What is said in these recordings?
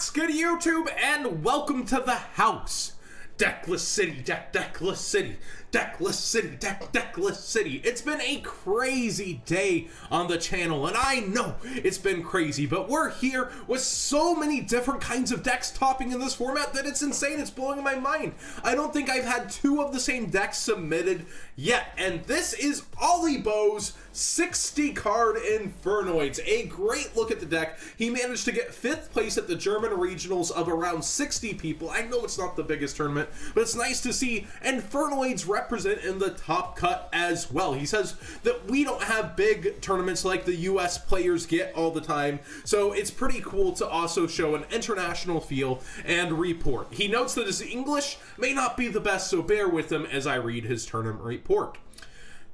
What's good, YouTube, and welcome to the house. Deckless City, Deckless City, Deckless City, Deckless City. It's been a crazy day on the channel, and I know it's been crazy, but we're here with so many different kinds of decks topping in this format that it's insane. It's blowing my mind. I don't think I've had two of the same decks submitted yet, and this is Olli 60 card Infernoids. A great look at the deck. He managed to get 5th place at the German regionals of around 60 people. I know it's not the biggest tournament, but it's nice to see Infernoids represent in the top cut as well. He says that we don't have big tournaments like the US players get all the time, so it's pretty cool to also show an international feel and report. He notes that his English may not be the best, so bear with him as I read his tournament report.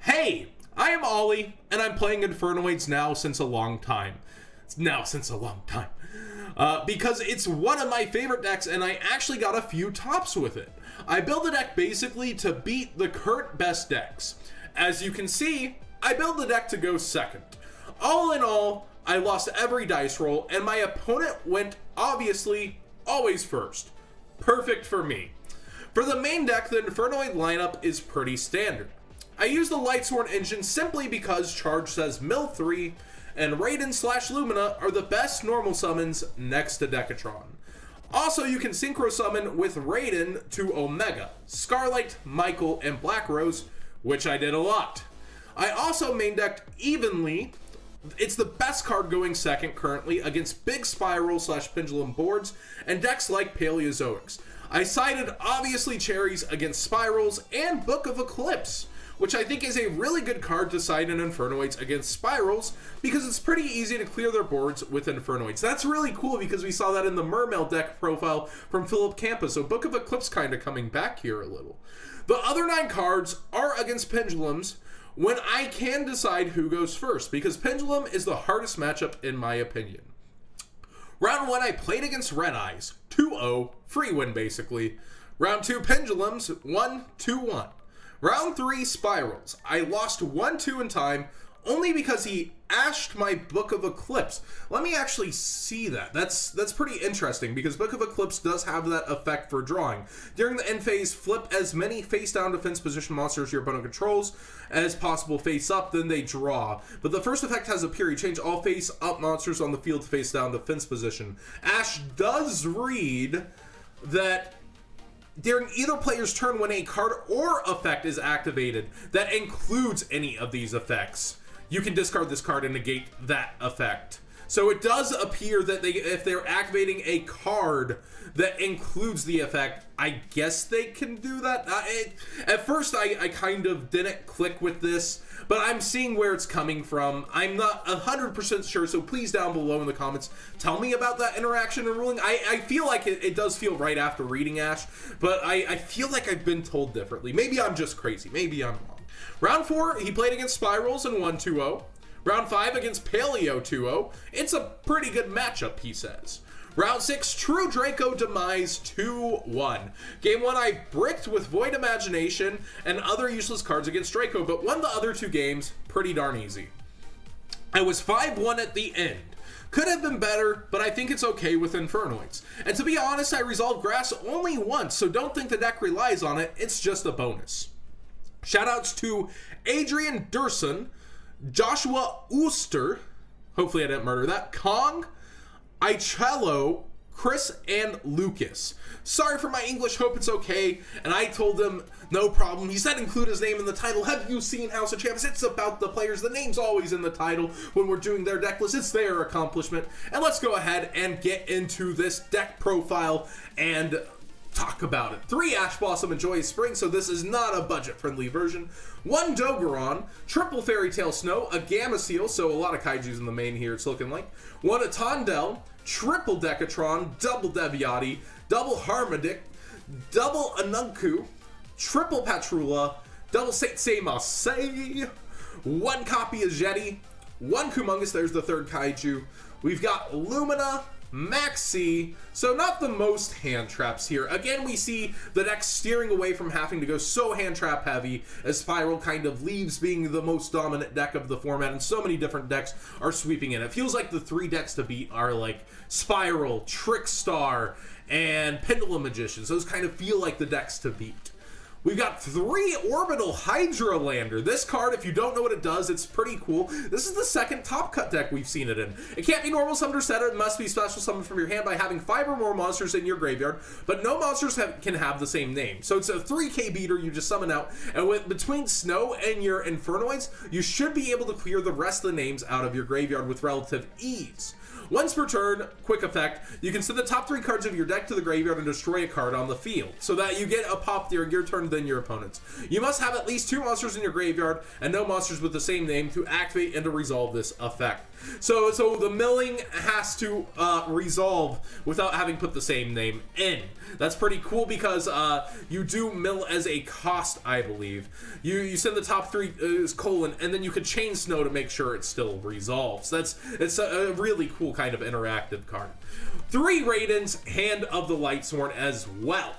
Hey, I am Olli, and I'm playing Infernoids now since a long time. Because it's one of my favorite decks, and I actually got a few tops with it. I build the deck basically to beat the current best decks. As you can see, I build the deck to go second. All in all, I lost every dice roll, and my opponent went, obviously, always first. Perfect for me. For the main deck, the Infernoid lineup is pretty standard. I use the Lightsworn engine simply because Charge says Mill 3, and Raiden/Lumina are the best normal summons next to Decatron. Also, you can synchro summon with Raiden to Omega, Scarlight, Michael, and Black Rose, which I did a lot. I also main decked Evenly. It's the best card going second currently against big Spiral/Pendulum boards and decks like Paleozoics. I sided obviously Cherries against Spirals and Book of Eclipse, which I think is a really good card to side in Infernoids against Spirals because it's pretty easy to clear their boards with Infernoids. That's really cool because we saw that in the Mermail deck profile from Philip Campus, so Book of Eclipse kind of coming back here a little. The other 9 cards are against Pendulums when I can decide who goes first, because Pendulum is the hardest matchup in my opinion. Round 1, I played against Red Eyes, 2-0, free win basically. Round 2, Pendulums, 1-2-1. Round 3, Spirals. I lost 1-2 in time, only because he ashed my Book of Eclipse. Let me actually see that. That's pretty interesting, because Book of Eclipse does have that effect for drawing. During the end phase, flip as many face-down defense position monsters your opponent controls as possible face-up, then they draw. But the first effect has a period. Change all face-up monsters on the field to face-down defense position. Ash does read that during either player's turn when a card or effect is activated that includes any of these effects, you can discard this card and negate that effect. So it does appear that if they're activating a card that includes the effect, I guess they can do that. At first, I kind of didn't click with this, but I'm seeing where it's coming from. I'm not 100% sure, so please down below in the comments, tell me about that interaction and ruling. I feel like it does feel right after reading Ash, but I feel like I've been told differently. Maybe I'm just crazy. Maybe I'm wrong. Round 4, he played against Spirals and won 2-0. Round 5 against Paleo 2-0. It's a pretty good matchup, he says. Round 6, True Draco Demise 2-1. Game 1, I bricked with Void Imagination and other useless cards against Draco, but won the other 2 games pretty darn easy. I was 5-1 at the end. Could have been better, but I think it's okay with Infernoids. And to be honest, I resolved Grass only once, so don't think the deck relies on it, it's just a bonus. Shoutouts to Adrian Durson, Joshua Ooster, hopefully I didn't murder that, Kong, Icello, Chris, and Lucas. Sorry for my English, hope it's okay. And I told him, no problem. He said include his name in the title. Have you seen House of Champs? It's about the players. The name's always in the title when we're doing their deck list. It's their accomplishment. And let's go ahead and get into this deck profile and talk about it. 3 Ash Blossom and Joyous Spring, so this is not a budget-friendly version. 1 Dogoron, triple Fairy Tale Snow, a Gamma Seal, so a lot of kaijus in the main here, it's looking like. 1 Atondel, triple Decatron, double Deviati, double Harmadic, double Anunku, triple Patrula, double Saint Marseille, 1 copy of Jetty, 1 Kumungus, there's the 3rd kaiju. We've got Lumina, Max C, so not the most hand traps here. Again, we see the deck steering away from having to go so hand trap heavy, as Spiral kind of leaves being the most dominant deck of the format, and so many different decks are sweeping in. It feels like the 3 decks to beat are like Spiral, Trickstar, and Pendulum Magicians. Those kind of feel like the decks to beat. We've got 3 Orbital Hydrolander. This card, if you don't know what it does, it's pretty cool. This is the 2nd Top Cut deck we've seen it in. It can't be normal summoned or set. It must be special summoned from your hand by having 5 or more monsters in your graveyard, but no monsters can have the same name. So it's a 3K beater you just summon out, and between Snow and your Infernoids, you should be able to clear the rest of the names out of your graveyard with relative ease. Once per turn, quick effect, you can send the top 3 cards of your deck to the graveyard and destroy a card on the field, so that you get a pop during your turn than your opponent's. You must have at least 2 monsters in your graveyard and no monsters with the same name to activate and to resolve this effect. So the milling has to resolve without having put the same name in. That's pretty cool because you do mill as a cost, I believe. You send the top 3 colon, and then you could chain Snow to make sure it still resolves. It's a really cool kind of interactive card. 3 Raidens, Hand of the Lightsworn as well.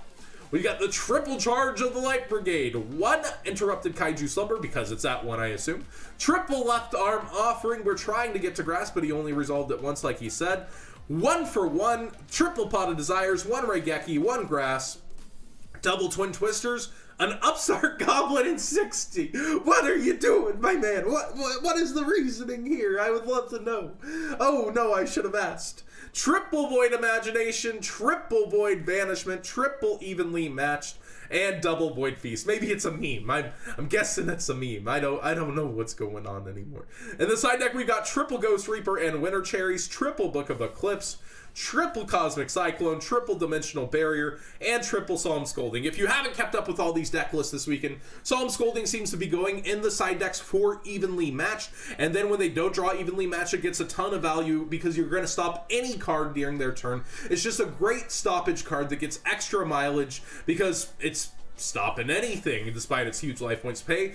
We got the triple charge of the Light Brigade. 1 Interrupted Kaiju Slumber, because it's at 1, I assume. Triple Left Arm Offering. We're trying to get to Grass, but he only resolved it once, like he said. 1 for 1. Triple Pot of Desires. 1 Raigeki, 1 Grass. Double Twin Twisters. An Upstart Goblin in 60. What are you doing, my man? What is the reasoning here? I would love to know. Oh, no, I should have asked. Triple Void Imagination, Triple Void Banishment, Triple Evenly Matched, and Double Void Feast. Maybe it's a meme. I'm guessing it's a meme. I don't know what's going on anymore. In the side deck, we've got Triple Ghost Reaper and Winter Cherries, Triple Book of Eclipse, Triple Cosmic Cyclone, Triple Dimensional Barrier, and Triple Psalm Scolding. If you haven't kept up with all these deck lists this weekend, Psalm Scolding seems to be going in the side decks for Evenly Matched, and then when they don't draw Evenly Matched, it gets a ton of value because you're going to stop any card during their turn. It's just a great stoppage card that gets extra mileage because it's stopping anything despite its huge life points pay.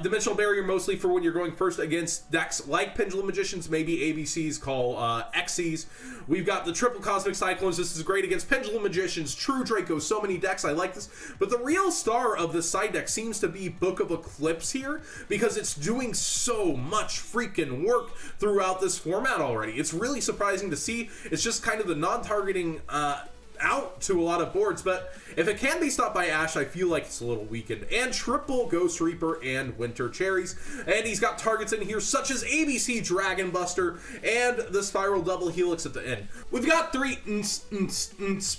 Dimensional Barrier mostly for when you're going first against decks like Pendulum Magicians, maybe ABCs call Xyz. We've got the Triple Cosmic Cyclones. This is great against Pendulum Magicians, True Draco, so many decks. I like this. But the real star of this side deck seems to be Book of Eclipse here because it's doing so much freaking work throughout this format already. It's really surprising to see. It's just kind of the non-targeting out to a lot of boards, but if it can be stopped by Ash, I feel like it's a little weakened. And Triple Ghost Reaper and Winter Cherries, and he's got targets in here such as ABC Dragon Buster and the Spiral Double Helix at the end. We've got 3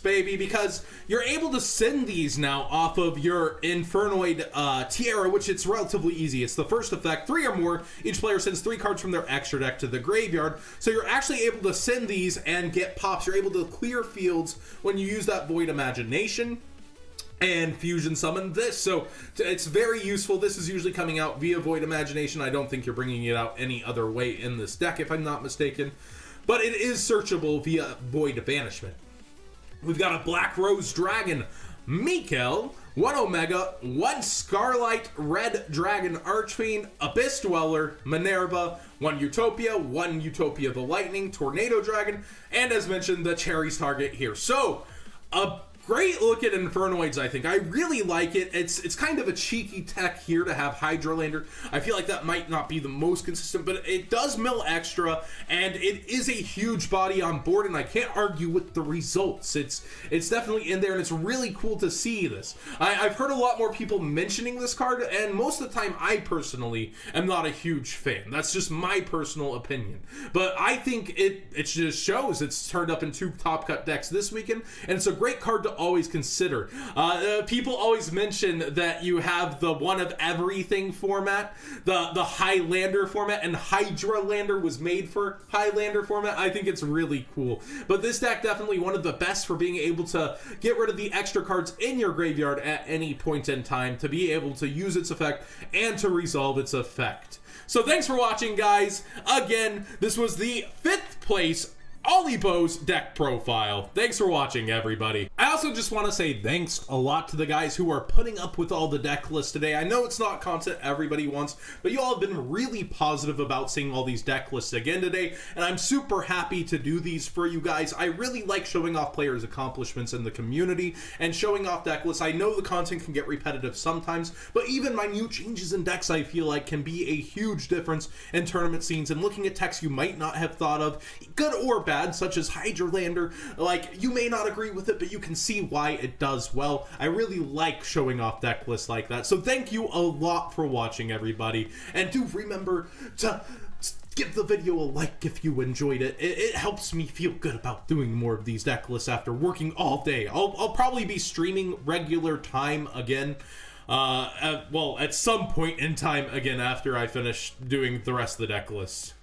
baby, because you're able to send these now off of your Infernoid Tiara, which it's relatively easy. It's the first effect, 3 or more. Each player sends 3 cards from their extra deck to the graveyard, so you're actually able to send these and get pops. You're able to clear fields when you use that Void Imagination and Fusion Summon this. So it's very useful. This is usually coming out via Void Imagination. I don't think you're bringing it out any other way in this deck, if I'm not mistaken. But it is searchable via Void Banishment. We've got a Black Rose Dragon, Mikel, 1 Omega, 1 Scarlight Red Dragon Archfiend, Abyss Dweller, Minerva, 1 Utopia, 1 Utopia the Lightning, Tornado Dragon, and as mentioned, the Cherries target here. So, a great look at Infernoids, I think. I really like it. It's kind of a cheeky tech here to have Hydrolander. I feel like that might not be the most consistent, but it does mill extra, and it is a huge body on board, and I can't argue with the results. It's definitely in there, and it's really cool to see this. I've heard a lot more people mentioning this card, and most of the time, I personally am not a huge fan. That's just my personal opinion. But I think it just shows it's turned up in 2 top cut decks this weekend, and it's a great card to always consider. People always mention that you have the one of everything format, the Highlander format, and Hydrolander was made for Highlander format. I think it's really cool. But this deck definitely one of the best for being able to get rid of the extra cards in your graveyard at any point in time to be able to use its effect and to resolve its effect. So thanks for watching, guys. Again, this was the 5th place Olli deck profile. Thanks for watching, everybody. I also just want to say thanks a lot to the guys who are putting up with all the deck lists today. I know it's not content everybody wants, but you all have been really positive about seeing all these deck lists again today, and I'm super happy to do these for you guys. I really like showing off players' accomplishments in the community and showing off deck lists. I know the content can get repetitive sometimes, but even minute changes in decks I feel like can be a huge difference in tournament scenes, and looking at techs you might not have thought of, good or bad, such as Hydralander. Like, you may not agree with it, but you can see why it does well. I really like showing off deck lists like that. So thank you a lot for watching, everybody. And do remember to give the video a like if you enjoyed it. It helps me feel good about doing more of these deck lists after working all day. I'll probably be streaming regular time again. Well, at some point in time again after I finish doing the rest of the deck lists.